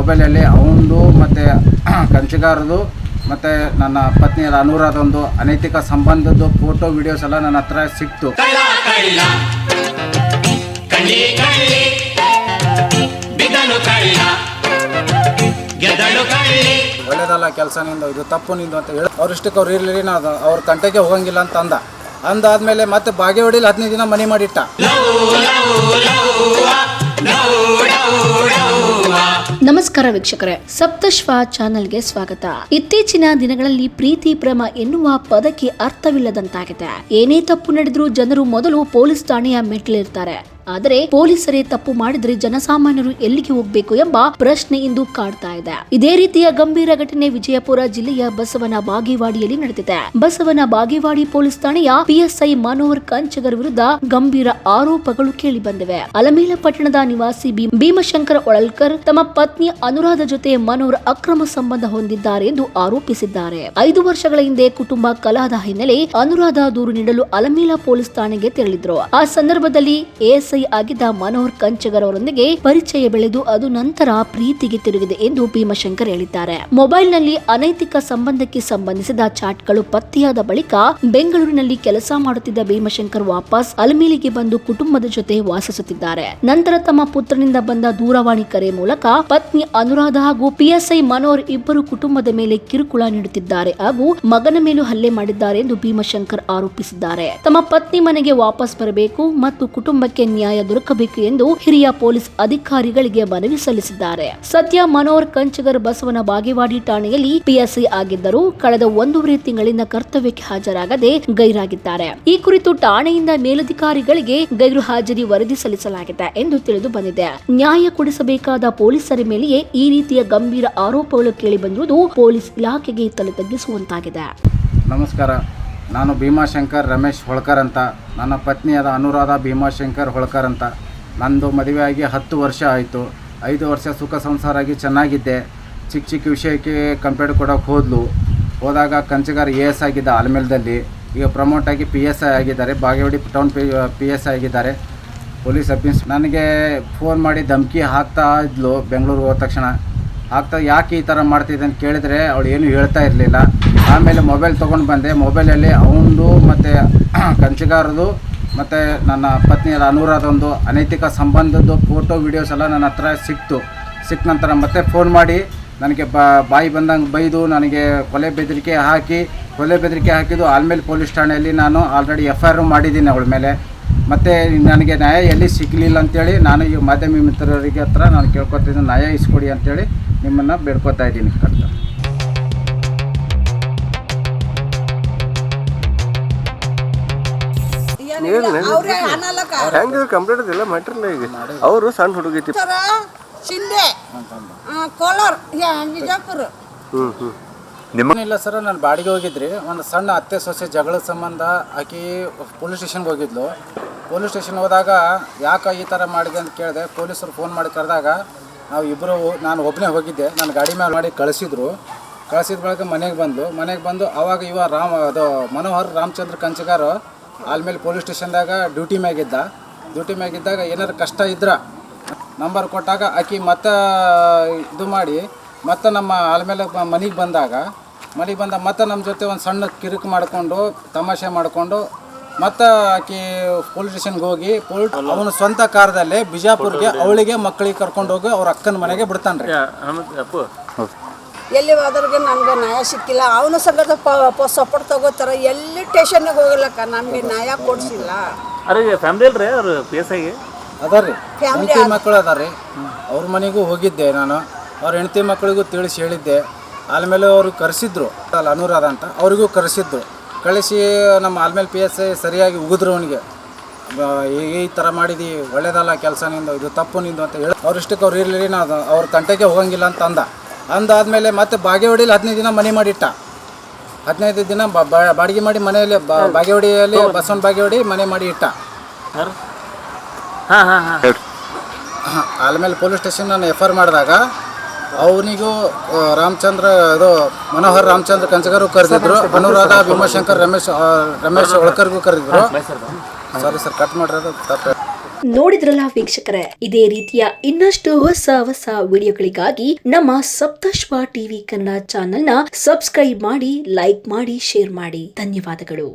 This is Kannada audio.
ಮೊಬೈಲಲ್ಲಿ ಅವನದು ಮತ್ತು ಕಂಚಿಗಾರದು ಮತ್ತು ನನ್ನ ಪತ್ನಿಯರ ಅನುರಾಧೊಂದು ಅನೈತಿಕ ಸಂಬಂಧದ್ದು ಫೋಟೋ ವಿಡಿಯೋಸ್ ಎಲ್ಲ ನನ್ನ ಹತ್ರ ಸಿಕ್ತು. ಒಳ್ಳೇದಲ್ಲ ಕೆಲಸ ನಿಂದು, ಇದು ತಪ್ಪು ನಿಂದು ಅಂತ ಹೇಳಿ ಅವ್ರಿಷ್ಟಕ್ಕೆ ಅವ್ರು ಇರಲಿ, ನಾವು ಅವ್ರ ಕಂಟೆಗೆ ಹೋಗಂಗಿಲ್ಲ ಅಂತ ಅಂದಾದ್ಮೇಲೆ ಮತ್ತೆ ಬಾಗೇವಾಡಿಲಿ 15 ದಿನ ಮನೆ ಮಾಡಿಟ್ಟ. ನಮಸ್ಕಾರ ವೀಕ್ಷಕರೇ, ಸಪ್ತಶ್ವ ಚಾನೆಲ್ಗೆ ಸ್ವಾಗತ. ಇತ್ತೀಚಿನ ದಿನಗಳಲ್ಲಿ ಪ್ರೀತಿ ಪ್ರೇಮ ಎನ್ನುವ ಪದಕ್ಕೆ ಅರ್ಥವಿಲ್ಲದಂತಾಗಿದೆ. ಏನೇ ತಪ್ಪು ನಡೆದ್ರೂ ಜನರು ಮೊದಲು ಪೊಲೀಸ್ ಠಾಣೆಯ ಮೆಟ್ಟಿಲಿರ್ತಾರೆ. ಆದರೆ ಪೊಲೀಸರೇ ತಪ್ಪು ಮಾಡಿದ್ರೆ ಜನಸಾಮಾನ್ಯರು ಎಲ್ಲಿಗೆ ಹೋಗ್ಬೇಕು ಎಂಬ ಪ್ರಶ್ನೆ ಇಂದು ಕಾಡ್ತಾ ಇದೆ. ಇದೇ ರೀತಿಯ ಗಂಭೀರ ಘಟನೆ ವಿಜಯಪುರ ಜಿಲ್ಲೆಯ ಬಸವನ ಬಾಗೇವಾಡಿಯಲ್ಲಿ ನಡೆದಿದೆ. ಬಸವನ ಬಾಗೇವಾಡಿ ಪೊಲೀಸ್ ಠಾಣೆಯ ಪಿಎಸ್ಐ ಮನೋಹರ್ ಕಂಚಗರ್ ವಿರುದ್ಧ ಗಂಭೀರ ಆರೋಪಗಳು ಕೇಳಿ ಬಂದಿವೆ. ಅಲಮೇಲ ಪಟ್ಟಣದ ನಿವಾಸಿ ಭೀಮಶಂಕರ ಒಳಲ್ಕರ್ ತಮ್ಮ ಪತ್ನಿ ಅನುರಾಧ ಜೊತೆ ಮನೋಹರ್ ಅಕ್ರಮ ಸಂಬಂಧ ಹೊಂದಿದ್ದಾರೆ ಎಂದು ಆರೋಪಿಸಿದ್ದಾರೆ. 5 ವರ್ಷಗಳ ಹಿಂದೆ ಕುಟುಂಬ ಕಲಹದ ಹಿನ್ನೆಲೆ ಅನುರಾಧ ದೂರು ನೀಡಲು ಅಲಮೇಲ ಪೊಲೀಸ್ ಠಾಣೆಗೆ ತೆರಳಿದ್ರು. ಆ ಸಂದರ್ಭದಲ್ಲಿ ಎಎಸ್ಐ ಆಗಿದ್ದ ಮನೋಹರ್ ಕಂಚಗರ್ ಅವರೊಂದಿಗೆ ಪರಿಚಯ ಬೆಳೆದು ಅದು ನಂತರ ಪ್ರೀತಿಗೆ ತಿರುಗಿದೆ ಎಂದು ಭೀಮಶಂಕರ್ ಹೇಳಿದ್ದಾರೆ. ಮೊಬೈಲ್ ನಲ್ಲಿ ಅನೈತಿಕ ಸಂಬಂಧಕ್ಕೆ ಸಂಬಂಧಿಸಿದ ಚಾಟ್ಗಳು ಪತ್ತೆಯಾದ ಬಳಿಕ ಬೆಂಗಳೂರಿನಲ್ಲಿ ಕೆಲಸ ಮಾಡುತ್ತಿದ್ದ ಭೀಮಶಂಕರ್ ವಾಪಸ್ ಅಲಮೇಲಿಗೆ ಬಂದು ಕುಟುಂಬದ ಜೊತೆ ವಾಸಿಸುತ್ತಿದ್ದಾರೆ. ನಂತರ ತಮ್ಮ ಪುತ್ರನಿಂದ ಬಂದ ದೂರವಾಣಿ ಕರೆ ಮೂಲಕ ಪತ್ನಿ ಅನುರಾಧ ಹಾಗೂ ಪಿಎಸ್ಐ ಮನೋಹರ್ ಇಬ್ಬರು ಕುಟುಂಬದ ಮೇಲೆ ಕಿರುಕುಳ ನೀಡುತ್ತಿದ್ದಾರೆ ಹಾಗೂ ಮಗನ ಮೇಲೂ ಹಲ್ಲೆ ಮಾಡಿದ್ದಾರೆ ಎಂದು ಭೀಮಶಂಕರ್ ಆರೋಪಿಸಿದ್ದಾರೆ. ತಮ್ಮ ಪತ್ನಿ ಮನೆಗೆ ವಾಪಸ್ ಬರಬೇಕು ಮತ್ತು ಕುಟುಂಬಕ್ಕೆ ನ್ಯಾಯ ದೊರಕಬೇಕು ಎಂದು ಹಿರಿಯ ಪೊಲೀಸ್ ಅಧಿಕಾರಿಗಳಿಗೆ ಮನವಿ ಸಲ್ಲಿಸಿದ್ದಾರೆ. ಸದ್ಯ ಮನೋಹರ್ ಕಂಚಗರ್ ಬಸವನ ಬಾಗೇವಾಡಿ ಠಾಣೆಯಲ್ಲಿ ಪಿಎಸ್ಐ ಆಗಿದ್ದರು. ಕಳೆದ 1.5 ತಿಂಗಳಿಂದ ಕರ್ತವ್ಯಕ್ಕೆ ಹಾಜರಾಗದೆ ಗೈರಾಗಿದ್ದಾರೆ. ಈ ಕುರಿತು ಠಾಣೆಯಿಂದ ಮೇಲಧಿಕಾರಿಗಳಿಗೆ ಗೈರು ಹಾಜರಿ ವರದಿ ಸಲ್ಲಿಸಲಾಗಿದೆ ಎಂದು ತಿಳಿದು ಬಂದಿದೆ. ನ್ಯಾಯ ಕೊಡಿಸಬೇಕಾದ ಪೊಲೀಸರ ಮೇಲೆಯೇ ಈ ರೀತಿಯ ಗಂಭೀರ ಆರೋಪಗಳು ಕೇಳಿ ಬಂದಿರುವುದು ಪೊಲೀಸ್ ಇಲಾಖೆಗೆ ತಲೆ ತಗ್ಗಿಸುವಂತಾಗಿದೆ. ನಮಸ್ಕಾರ, ನಾನು ಭೀಮಶಂಕರ್ ರಮೇಶ್ ಹೊಳ್ಕರ್ ಅಂತ. ನನ್ನ ಪತ್ನಿಯಾದ ಅನುರಾಧ ಭೀಮಶಂಕರ್ ಹೊಳ್ಕರ್ ಅಂತ. ನಂದು ಮದುವೆಯಾಗಿ 10 ವರ್ಷ ಆಯಿತು. 5 ವರ್ಷ ಸುಖ ಸಂಸಾರ ಆಗಿ ಚೆನ್ನಾಗಿದ್ದೆ. ಚಿಕ್ಕ ವಿಷಯಕ್ಕೆ ಕಂಪ್ಲೇಂಟ್ ಕೊಡೋಕೆ ಹೋದಾಗ ಕಂಚಗಾರ ಎಎಸ್ ಆಗಿದ್ದ ಆಲ್ಮೇಲದಲ್ಲಿ, ಈಗ ಪ್ರಮೋಟ್ ಆಗಿ PSI ಆಗಿದ್ದಾರೆ. ಬಾಗೇವಾಡಿ ಟೌನ್ PSI ಆಗಿದ್ದಾರೆ, ಪೊಲೀಸ್ ಸಬ್ಇನ್ಸ್. ನನಗೆ ಫೋನ್ ಮಾಡಿ ಧಮಕಿ ಹಾಕ್ತಾ ಇದ್ಲು. ಬೆಂಗಳೂರಿಗೆ ಹೋದ ತಕ್ಷಣ ಯಾಕೆ ಈ ಥರ ಮಾಡ್ತಿದ್ದೆ ಅಂತ ಕೇಳಿದರೆ ಅವಳು ಏನೂ ಹೇಳ್ತಾ ಇರಲಿಲ್ಲ. ಆಮೇಲೆ ಮೊಬೈಲ್ ತೊಗೊಂಡು ಬಂದೆ. ಮೊಬೈಲಲ್ಲಿ ಅವನದು ಮತ್ತು ಕಂಚಿಗಾರದು ಮತ್ತು ನನ್ನ ಪತ್ನಿಯರ ಅನುರಾಧೊಂದು ಅನೈತಿಕ ಸಂಬಂಧದ್ದು ಫೋಟೋ ವಿಡಿಯೋಸ್ ಎಲ್ಲ ನನ್ನ ಹತ್ರ ಸಿಕ್ಕ ನಂತರ ಮತ್ತೆ ಫೋನ್ ಮಾಡಿ ನನಗೆ ಬಾಯಿ ಬಂದಂಗೆ ಬೈದು ನನಗೆ ಕೊಲೆ ಬೆದರಿಕೆ ಹಾಕಿದ್ದು ಆಲ್ಮೇಲೆ ಪೊಲೀಸ್ ಠಾಣೆಯಲ್ಲಿ ನಾನು ಆಲ್ರೆಡಿ FIR ಮಾಡಿದ್ದೀನಿ ಅವಳ ಮೇಲೆ. ಮತ್ತು ನನಗೆ ನ್ಯಾಯ ಎಲ್ಲಿ ಸಿಗಲಿಲ್ಲ ಅಂತೇಳಿ ನಾನು ಈ ಮಾಧ್ಯಮ ಮಿತ್ರರಿಗೆ ಹತ್ರ ನಾನು ಕೇಳ್ಕೊತಿದ್ದೀನಿ, ನ್ಯಾಯ ಇಸ್ಕೊಡಿ ಅಂತೇಳಿ ನಿಮ್ಮನ್ನು ಬೇಡ್ಕೊತಾ ಇದ್ದೀನಿ. ಕಂಪ್ಲೀಟ್ ಇಲ್ಲ ಮಾಡಿರಲ್ಲ. ಈಗ ಅವರು ಸಣ್ಣ ಹುಡುಗೈತಿ ಶಿಂದೆ ಕೋಲಾರ ವಿಜಯಪುರ. ಇಲ್ಲ ಸರ್, ನಾನು ಬಾಡಿಗೆ ಹೋಗಿದ್ರಿ. ಒಂದು ಸಣ್ಣ ಅತ್ತೆ ಸೊಸೆ ಜಗಳದ ಸಂಬಂಧ ಆಕಿ ಪೊಲೀಸ್ ಸ್ಟೇಷನ್ಗೆ ಹೋಗಿದ್ಲು. ಪೊಲೀಸ್ ಸ್ಟೇಷನ್ ಹೋದಾಗ ಯಾಕೆ ಈ ಥರ ಮಾಡಿದೆ ಅಂತ ಕೇಳಿದೆ. ಪೊಲೀಸರು ಫೋನ್ ಮಾಡಿ ಕರೆದಾಗ ನಾನು ಒಬ್ಬನೇ ಹೋಗಿದ್ದೆ. ನಾನು ಗಾಡಿ ಮೇಲೆ ಮಾಡಿ ಕಳಿಸಿದ ಬಳಿಕ ಮನೆಗೆ ಬಂದು ಆವಾಗ ಅದು ಮನೋಹರ್ ರಾಮಚಂದ್ರ ಕಂಚಗಾರ ಆಲ್ಮೇಲೆ ಪೊಲೀಸ್ ಸ್ಟೇಷನ್ದಾಗ ಡ್ಯೂಟಿ ಮ್ಯಾಗಿದ್ದಾಗ ಏನಾರು ಕಷ್ಟ ಇದ್ರೆ ನಂಬರ್ ಕೊಟ್ಟಾಗ ಆಕಿ ಮತ್ತೆ ಇದು ಮಾಡಿ ಮತ್ತೆ ನಮ್ಮ ಆಲ್ಮೇಲೆ ಮನೆಗೆ ಬಂದಾಗ ಮತ್ತೆ ನಮ್ಮ ಜೊತೆ ಒಂದು ಸಣ್ಣ ಕಿರಿಕು ಮಾಡಿಕೊಂಡು ತಮಾಷೆ ಮಾಡಿಕೊಂಡು ಮತ್ತೆ ಆಕಿ ಪೊಲೀಸ್ ಸ್ಟೇಷನ್ಗೆ ಹೋಗಿ ಅವನ ಸ್ವಂತ ಕಾರ್ದಲ್ಲೇ ಬಿಜಾಪುರ್ಗೆ ಅವಳಿಗೆ ಮಕ್ಕಳಿಗೆ ಕರ್ಕೊಂಡು ಹೋಗಿ ಅವ್ರ ಅಕ್ಕನ ಮನೆಗೆ ಬಿಡ್ತಾನೆ ರೀ. ಎಲ್ಲಿ ಹೋದ್ರಿಗೆ ನನಗೆ ನ್ಯಾಯ ಸಿಕ್ಕಿಲ್ಲ. ಅವನು ಸಂಗತ ಸಪೋರ್ಟ್ ತಗೋತಾರೆ. ಎಲ್ಲಿ ಸ್ಟೇಷನ್ಗೆ ಹೋಗಲಕ್ಕ ನಮಗೆ ನ್ಯಾಯ ಕೊಡಿಸಿಲ್ಲ. ಅದಾರ್ರಿ, ಹೆಂಡತಿ ಮಕ್ಕಳು ಅದಾರ್ರಿ. ಅವ್ರ ಮನೆಗೂ ಹೋಗಿದ್ದೆ ನಾನು. ಅವ್ರ ಹೆಂಡತಿ ಮಕ್ಕಳಿಗೂ ತಿಳಿಸಿ ಹೇಳಿದ್ದೆ. ಆಲ್ಮೇಲೆ ಅವ್ರಿಗೆ ಕರೆಸಿದ್ರು, ಅನುರಾಧ ಅಂತ, ಅವ್ರಿಗೂ ಕಳಿಸಿ ನಮ್ಮ ಆಲ್ಮೇಲೆ PSI ಸರಿಯಾಗಿ ಉಗಿದ್ರು. ಅವನಿಗೆ ಈ ಥರ ಮಾಡಿದಿ, ಒಳ್ಳೇದಲ್ಲ ಕೆಲಸ ನಿಂದು, ಇದು ತಪ್ಪು ನಿಂದು ಅಂತ ಹೇಳಿ ಅವ್ರಿಷ್ಟಕ್ಕೆ ಅವ್ರು ಇರಲಿ, ನಾವು ಅವ್ರ ಕಂಟೆಗೆ ಹೋಗಂಗಿಲ್ಲ ಅಂತ ಅಂದಾದ್ಮೇಲೆ ಮತ್ತೆ ಬಾಗೇವಾಡಿಲಿ 15 ದಿನ ಮನೆ ಮಾಡಿಟ್ಟ. 15 ದಿನ ಬಾಡಿಗೆ ಮಾಡಿ ಮನೆಯಲ್ಲಿ ಬಾಗೇವಾಡಿಯಲ್ಲಿ ಬಸವನ ಬಾಗೇವಾಡಿ ಮನೆ ಮಾಡಿ ಇಟ್ಟ. ಆಲ್ಮೇಲೆ ಪೊಲೀಸ್ ಸ್ಟೇಷನ್ ನಾನು FIR ಮಾಡಿದಾಗ ಅವನಿಗೂ ಮನೋಹರ್ ರಾಮಚಂದ್ರ ಕಂಚಗಾರು ಕರೆದಿದ್ರು. ಅನುರಾಧ ಭೀಮಶಂಕರ್ ರಮೇಶ್ ಹೊಳ್ಕರ್ಗೂ ಕರೆದಿದ್ರು. ಸಾರಿ ಸರ್, ಕಟ್ ಮಾಡಿರೋದು ತಪ್ಪು. ನೋಡಿದ್ರಲ್ಲ ವೀಕ್ಷಕರೇ, ಇದೇ ರೀತಿಯ ಇನ್ನಷ್ಟು ಹೊಸ ವಿಡಿಯೋಗಳಿಗಾಗಿ ನಮ್ಮ ಸಪ್ತಶ್ವ ಟಿವಿ ಕನ್ನಡ ಚಾನೆಲ್ನ ಸಬ್ಸ್ಕ್ರೈಬ್ ಮಾಡಿ, ಲೈಕ್ ಮಾಡಿ, ಶೇರ್ ಮಾಡಿ. ಧನ್ಯವಾದಗಳು.